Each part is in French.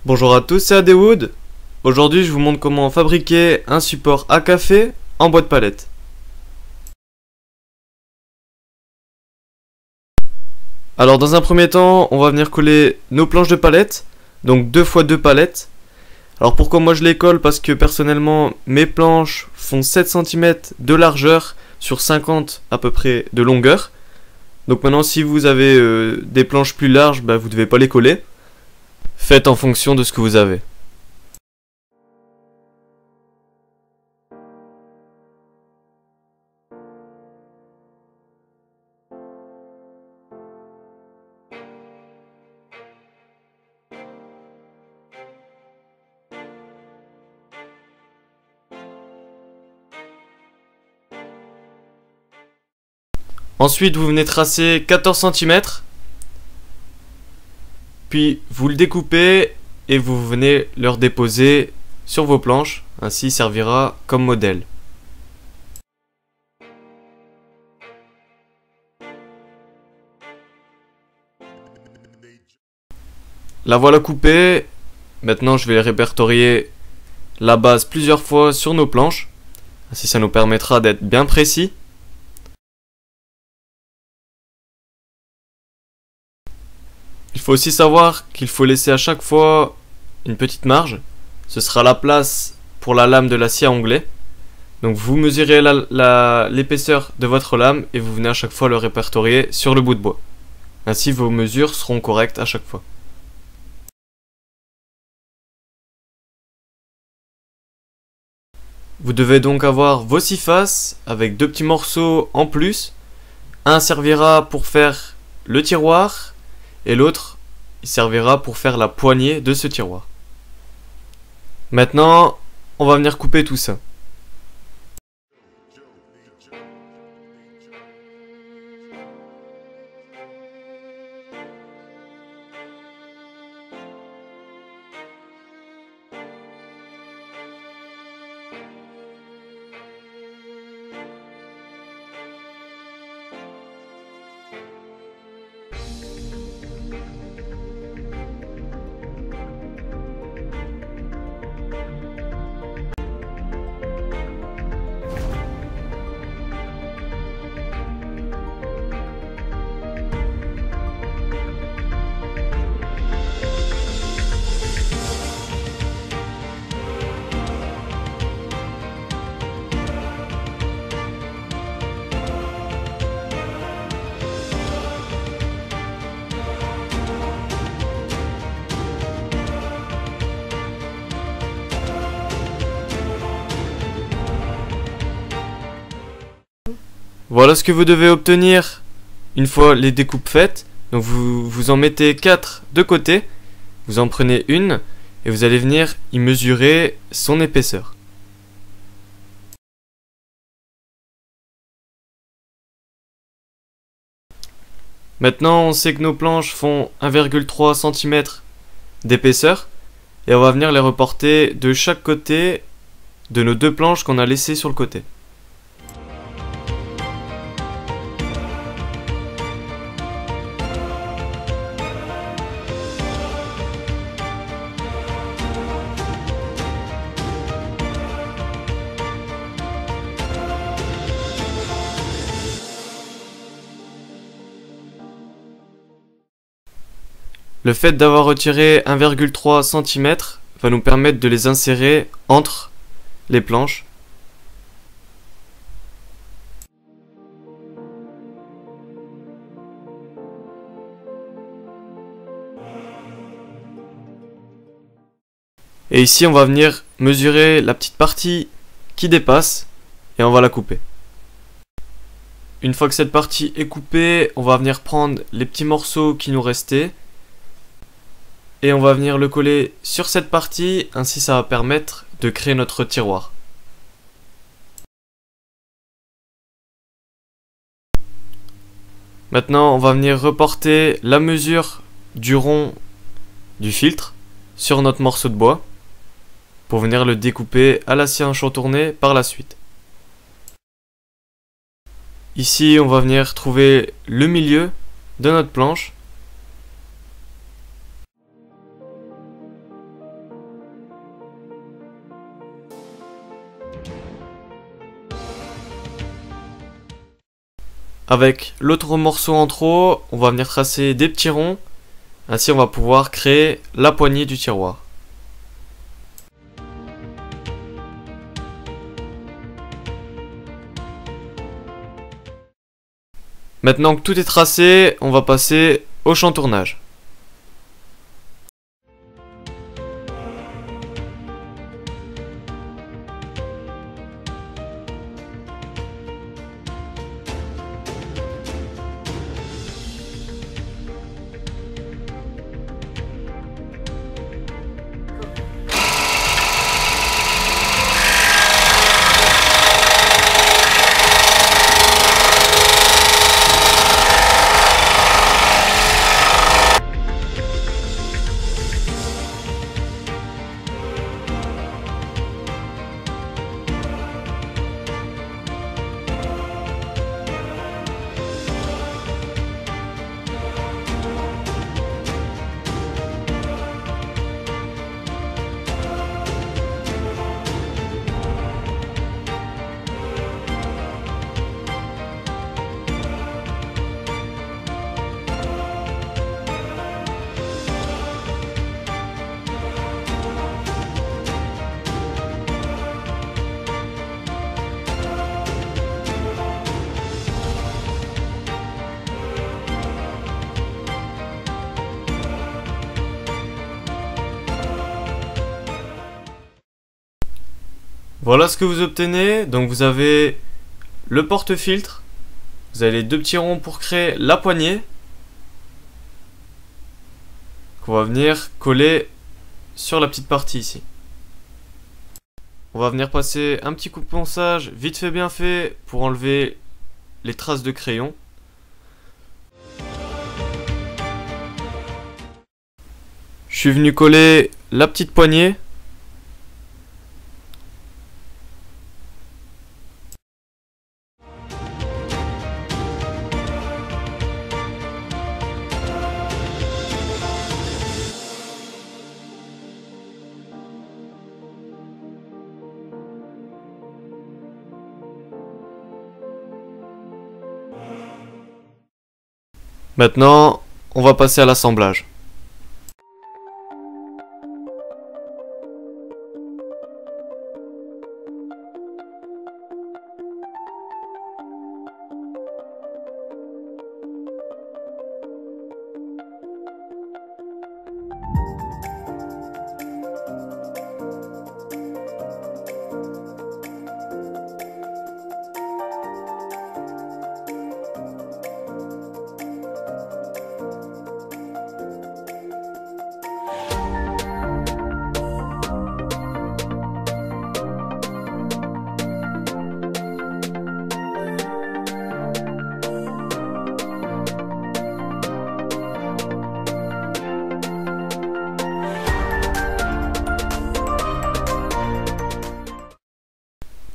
Bonjour à tous, c'est Adewood. Aujourd'hui, je vous montre comment fabriquer un support à café en bois de palette. Alors, dans un premier temps, on va venir coller nos planches de palette, donc 2 x 2 palettes. Alors, pourquoi moi je les colle? Parce que personnellement, mes planches font 7 cm de largeur sur 50 à peu près de longueur. Donc maintenant, si vous avez des planches plus larges, vous ne devez pas les coller. Faites en fonction de ce que vous avez. Ensuite, vous venez tracer 14 cm. Puis, vous le découpez et vous venez le redéposer sur vos planches. Ainsi, il servira comme modèle. La voilà coupée. Maintenant, je vais répertorier la base plusieurs fois sur nos planches. Ainsi, ça nous permettra d'être bien précis. Il faut aussi savoir qu'il faut laisser à chaque fois une petite marge. Ce sera la place pour la lame de la scie à onglet. Donc vous mesurez l'épaisseur de votre lame et vous venez à chaque fois le répertorier sur le bout de bois. Ainsi vos mesures seront correctes à chaque fois. Vous devez donc avoir vos 6 faces avec 2 petits morceaux en plus. Un servira pour faire le tiroir et l'autre il servira pour faire la poignée de ce tiroir. Maintenant, on va venir couper tout ça. Voilà ce que vous devez obtenir une fois les découpes faites. Donc vous en mettez 4 de côté, vous en prenez une et vous allez venir y mesurer son épaisseur. Maintenant on sait que nos planches font 1,3 cm d'épaisseur et on va venir les reporter de chaque côté de nos 2 planches qu'on a laissées sur le côté. Le fait d'avoir retiré 1,3 cm va nous permettre de les insérer entre les planches. Et ici on va venir mesurer la petite partie qui dépasse et on va la couper. Une fois que cette partie est coupée, on va venir prendre les petits morceaux qui nous restaient et on va venir le coller sur cette partie, ainsi ça va permettre de créer notre tiroir. Maintenant on va venir reporter la mesure du rond du filtre sur notre morceau de bois pour venir le découper à la scie à entourner par la suite. Ici, on va venir trouver le milieu de notre planche. Avec l'autre morceau en trop, on va venir tracer des petits ronds. Ainsi, on va pouvoir créer la poignée du tiroir. Maintenant que tout est tracé, on va passer au champ tournage. Voilà ce que vous obtenez. Donc vous avez le porte-filtre, vous avez les deux petits ronds pour créer la poignée qu'on va venir coller sur la petite partie ici. On va venir passer un petit coup de ponçage vite fait bien fait pour enlever les traces de crayon. Je suis venu coller la petite poignée. Maintenant, on va passer à l'assemblage.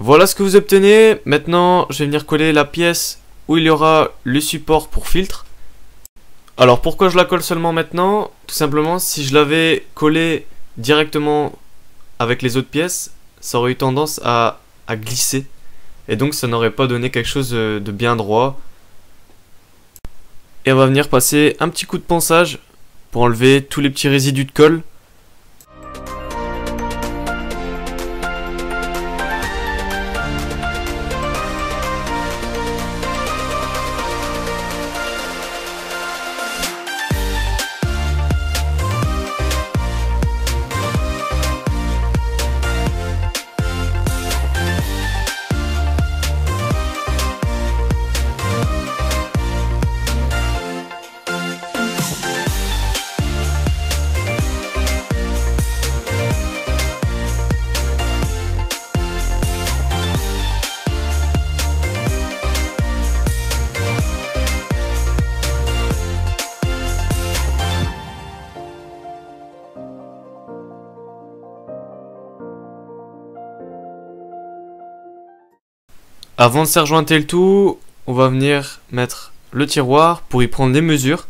Voilà ce que vous obtenez. Maintenant, je vais venir coller la pièce où il y aura le support pour filtre. Alors, pourquoi je la colle seulement maintenant? Tout simplement, si je l'avais collée directement avec les autres pièces, ça aurait eu tendance à glisser. Et donc, ça n'aurait pas donné quelque chose de bien droit. Et on va venir passer un petit coup de ponçage pour enlever tous les petits résidus de colle. Avant de serjointer le tout, on va venir mettre le tiroir pour y prendre les mesures.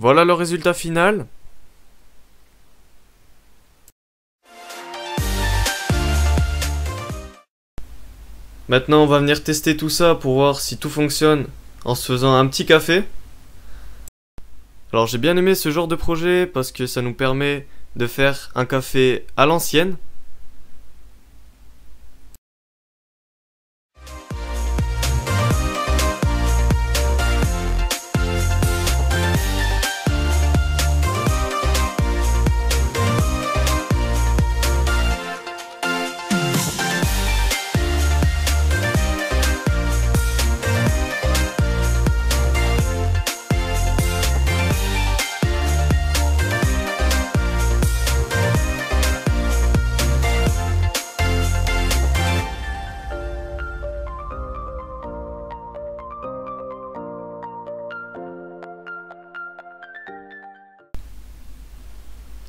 Voilà le résultat final. Maintenant, on va venir tester tout ça pour voir si tout fonctionne en se faisant un petit café. Alors, j'ai bien aimé ce genre de projet parce que ça nous permet de faire un café à l'ancienne.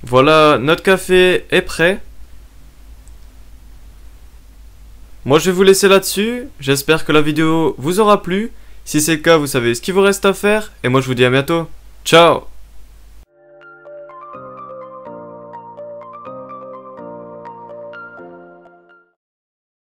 Voilà, notre café est prêt. Moi, je vais vous laisser là-dessus. J'espère que la vidéo vous aura plu. Si c'est le cas, vous savez ce qu'il vous reste à faire. Et moi, je vous dis à bientôt. Ciao!